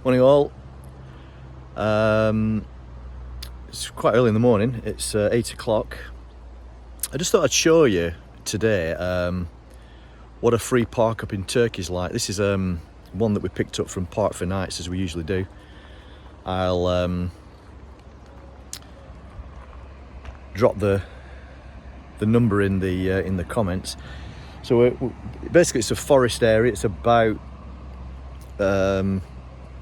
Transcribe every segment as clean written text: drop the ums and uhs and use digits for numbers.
Morning all. It's quite early in the morning. It's 8 o'clock. I just thought I'd show you today what a free park up in Turkey is like. This is one that we picked up from Park4night, as we usually do. I'll drop the number in the comments. So basically it's a forest area. It's about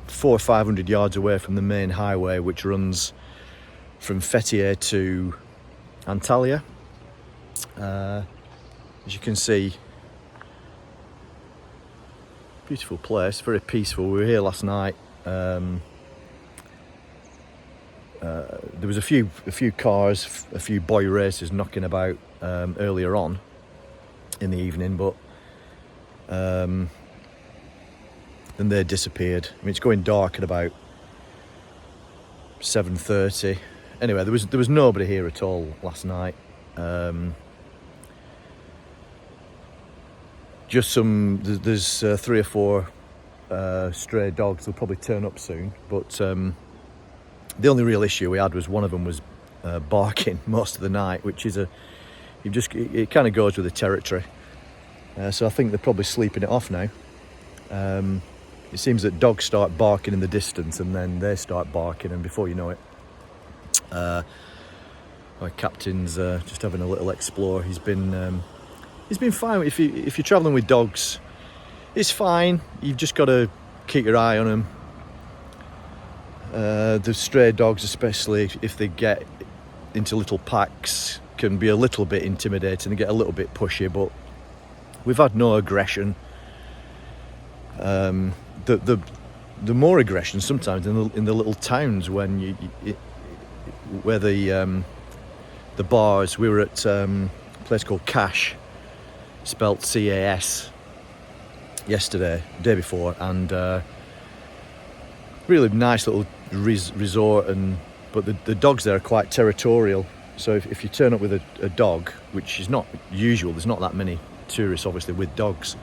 400 or 500 yards away from the main highway, which runs from Fethiye to Antalya. As you can see, beautiful place, very peaceful. We were here last night. There was a few cars, a few boy racers knocking about earlier on in the evening, but then they disappeared. I mean, it's going dark at about 7:30. Anyway, there was nobody here at all last night. Just there's 3 or 4 stray dogs. They'll probably turn up soon, but the only real issue we had was one of them was barking most of the night, which is it kind of goes with the territory. So I think they're probably sleeping it off now. It seems that dogs start barking in the distance, and then they start barking, and before you know it, my captain's just having a little explore. He's been fine. If you're travelling with dogs, it's fine. You've just got to keep your eye on them. The stray dogs, especially if they get into little packs, can be a little bit intimidating. They get a little bit pushy, but we've had no aggression. The more aggression sometimes in the little towns when where the bars. We were at a place called Cash, spelt C-A-S, yesterday, day before, and really nice little resort. But the dogs there are quite territorial. So if you turn up with a dog, which is not usual, there's not that many tourists obviously with dogs.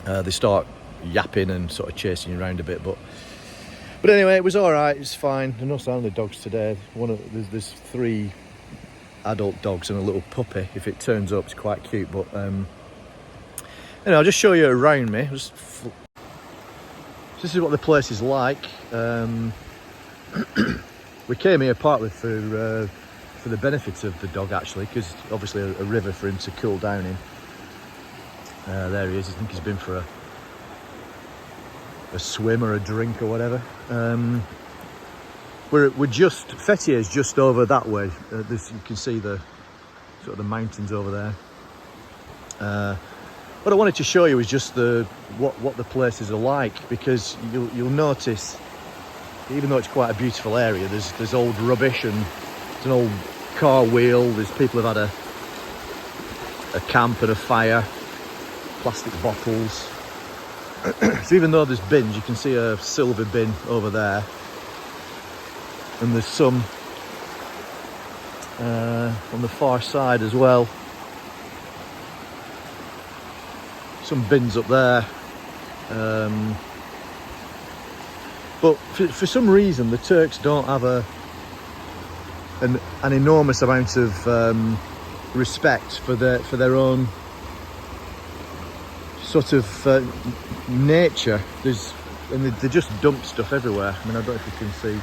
They start yapping and sort of chasing you around a bit, but anyway, it was all right. It's fine. There are no sign of the dogs today. There's 3 adult dogs and a little puppy. If it turns up, it's quite cute. But anyway, I'll just show you around me. This is what the place is like. We came here partly for the benefits of the dog, actually, because obviously a river for him to cool down in. There he is. I think he's been for a swim or a drink or whatever. We're just, Fethiye is just over that way. You can see the sort of the mountains over there. What I wanted to show you is just what the places are like, because you'll notice, even though it's quite a beautiful area, there's old rubbish, and there's an old car wheel. There's people have had a camp and a fire, plastic bottles. So even though there's bins, you can see a silver bin over there, and there's some on the far side as well. Some bins up there. But for some reason, the Turks don't have an enormous amount of respect for their own sort of nature. They just dump stuff everywhere. I mean, I don't know if you can see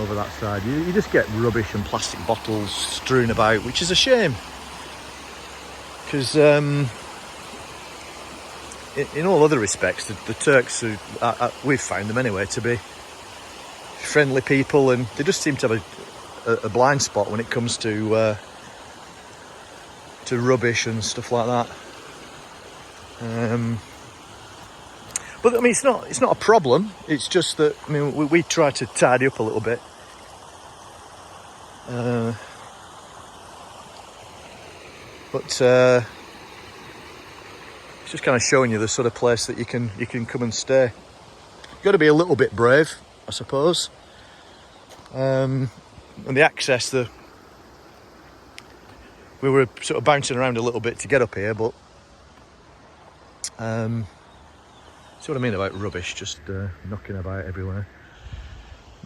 over that side. You just get rubbish and plastic bottles strewn about, which is a shame, because in all other respects, the Turks, we've found them anyway, to be friendly people, and they just seem to have a blind spot when it comes to rubbish and stuff like that. But I mean, it's not a problem. It's just that, I mean, we try to tidy up a little bit. But it's just kind of showing you the sort of place that you can come and stay. You've got to be a little bit brave, I suppose. And the access, we were sort of bouncing around a little bit to get up here, but See what I mean about rubbish, just knocking about everywhere.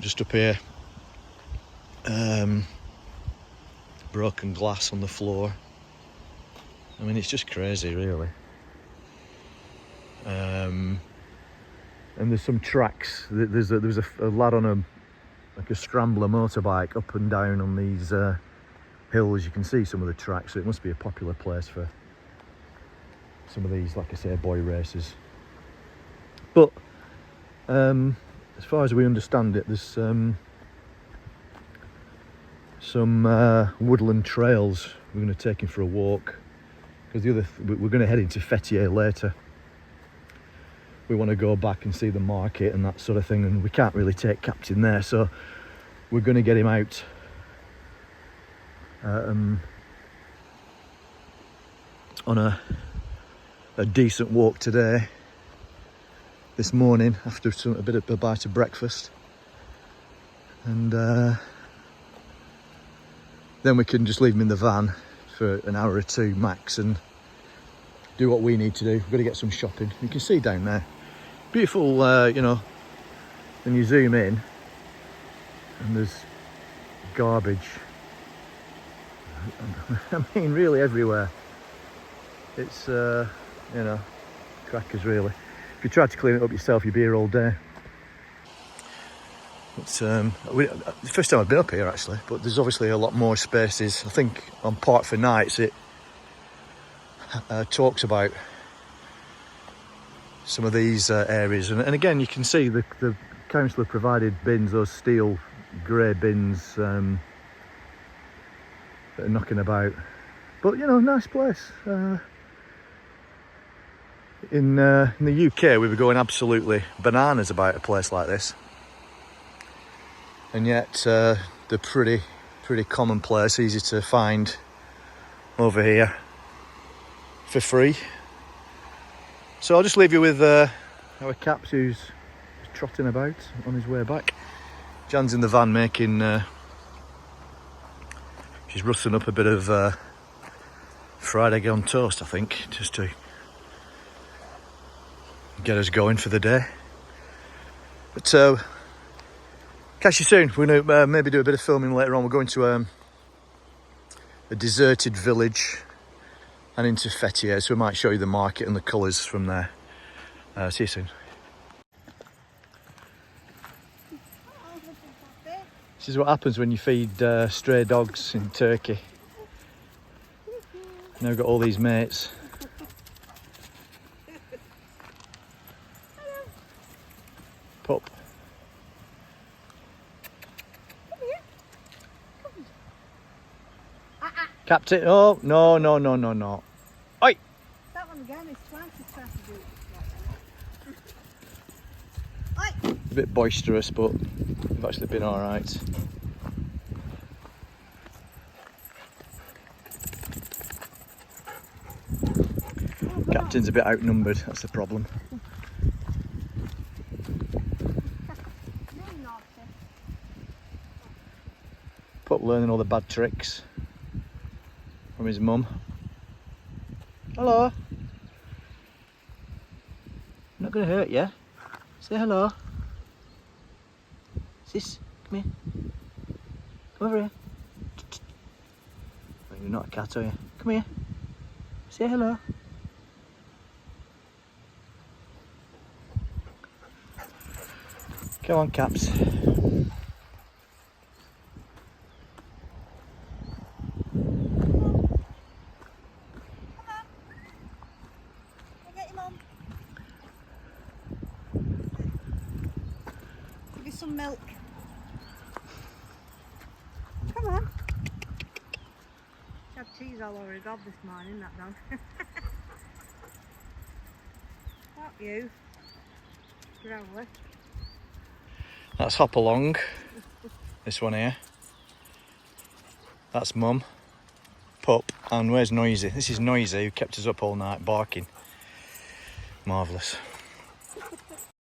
Just up here, broken glass on the floor. I mean, it's just crazy, really. And there's some tracks. There was a lad on like a scrambler motorbike up and down on these hills. You can see some of the tracks, so it must be a popular place for some of these, like I say, boy races. But as far as we understand it, there's some woodland trails. We're going to take him for a walk, because we're going to head into Fethiye later. We want to go back and see the market and that sort of thing, and we can't really take Captain there, so we're going to get him out on a decent walk today, this morning, after a bite of breakfast, and then we can just leave him in the van for an hour or two max and do what we need to do. We've got to get some shopping. You can see down there, beautiful, you know, when you zoom in, and there's garbage. I mean, really everywhere. It's, you know, crackers, really. If you tried to clean it up yourself, you'd be here all day. It's the first time I've been up here, actually, but there's obviously a lot more spaces. I think on Park4night it talks about some of these areas, and again you can see the council have provided bins, those steel grey bins that are knocking about. But you know, nice place. In the UK we were going absolutely bananas about a place like this, and yet they're pretty commonplace, easy to find over here for free. So I'll just leave you with our Caps, who's trotting about on his way back. Jan's in the van making, she's rustling up a bit of fried egg on toast, I think, just to get us going for the day. But catch you soon. We're going to maybe do a bit of filming later on. We're going to a deserted village and into Fethiye, so we might show you the market and the colours from there. See you soon. This is what happens when you feed stray dogs in Turkey. Now we've got all these mates. Pup. Captain, oh, no. Oi! That one again is trying to do it like that. A bit boisterous, but they've actually been alright. Captain's a bit outnumbered, that's the problem. Pup learning all the bad tricks from his mum. Hello. I'm not going to hurt you. Say hello. Sis, come here. Come over here. You're not a cat, are you? Come here. Say hello. Come on, Caps. Some milk. Come on. She had cheese all over her gob this morning, that dog. Not you. Growler. That's Hopalong. This one here. That's Mum. Pup. And where's Noisy? This is Noisy, who kept us up all night barking. Marvellous.